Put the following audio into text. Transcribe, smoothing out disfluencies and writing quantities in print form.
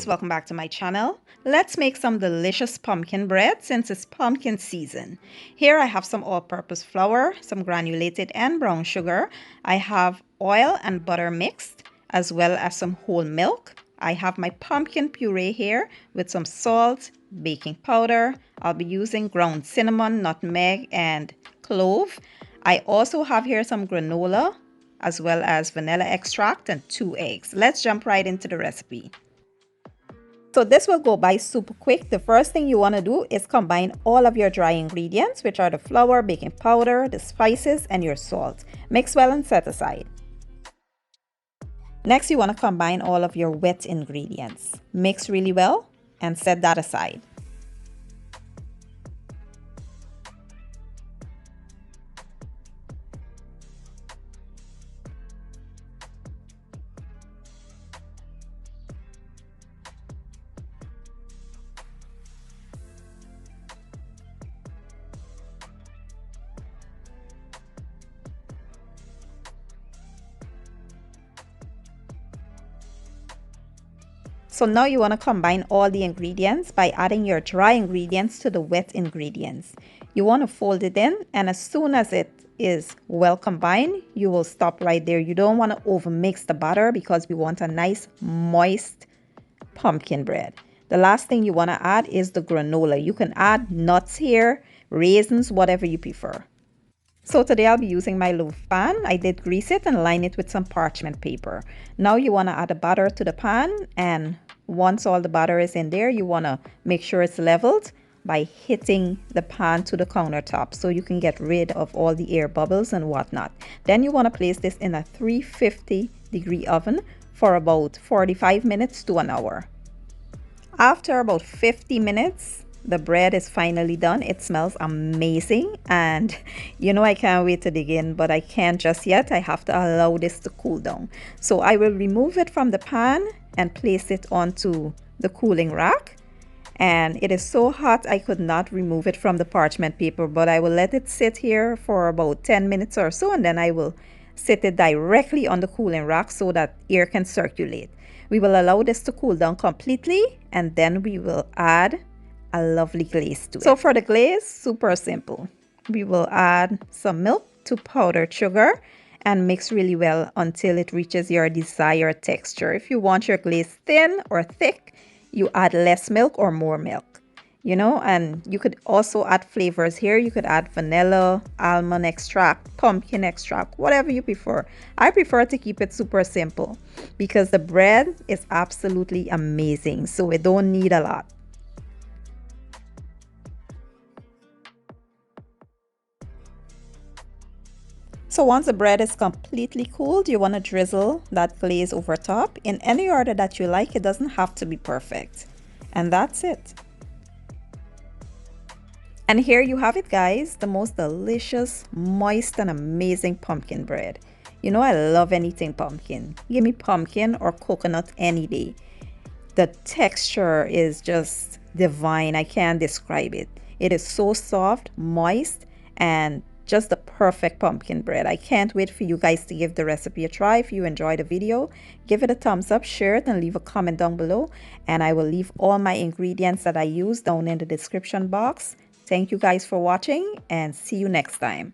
guys, welcome back to my channel. Let's make some delicious pumpkin bread since it's pumpkin season. Here I have some all-purpose flour, some granulated and brown sugar. I have oil and butter mixed, as well as some whole milk. I have my pumpkin puree here with some salt, baking powder. I'll be using ground cinnamon, nutmeg, and clove. I also have here some granola, as well as vanilla extract and 2 eggs. Let's jump right into the recipe. So this will go by super quick. The first thing you want to do is combine all of your dry ingredients, which are the flour, baking powder, the spices, and your salt. Mix well and set aside. Next, you want to combine all of your wet ingredients. Mix really well and set that aside. So now you want to combine all the ingredients by adding your dry ingredients to the wet ingredients. You want to fold it in, and as soon as it is well combined, you will stop right there. You don't want to overmix the batter because we want a nice moist pumpkin bread. The last thing you want to add is the granola. You can add nuts here, raisins, whatever you prefer. So today I'll be using my loaf pan. I did grease it and line it with some parchment paper. Now you want to add the batter to the pan, and once all the batter is in there, you want to make sure it's leveled by hitting the pan to the countertop so you can get rid of all the air bubbles and whatnot. Then you want to place this in a 350-degree oven for about 45 minutes to an hour. After about 50 minutes, the bread is finally done. It smells amazing, and I can't wait to dig in, but I can't just yet. I have to allow this to cool down. So I will remove it from the pan and place it onto the cooling rack. And it is so hot I could not remove it from the parchment paper, but I will let it sit here for about 10 minutes or so, and then I will sit it directly on the cooling rack so that air can circulate. We will allow this to cool down completely, and then we will add a lovely glaze to it. So for the glaze, super simple. We will add some milk to powdered sugar and mix really well until it reaches your desired texture. If you want your glaze thin or thick, you add less milk or more milk. And you could also add flavors here. You could add vanilla, almond extract, pumpkin extract, whatever you prefer. I prefer to keep it super simple because the bread is absolutely amazing, so it don't need a lot. So once the bread is completely cooled, you want to drizzle that glaze over top in any order that you like. It doesn't have to be perfect. And that's it. And here you have it, guys, the most delicious, moist, and amazing pumpkin bread. I love anything pumpkin. Give me pumpkin or coconut any day. The texture is just divine. I can't describe it. It is so soft, moist, and just the perfect pumpkin bread. I can't wait for you guys to give the recipe a try. If you enjoyed the video, give it a thumbs up, share it, and leave a comment down below. And I will leave all my ingredients that I use down in the description box. Thank you guys for watching, and see you next time.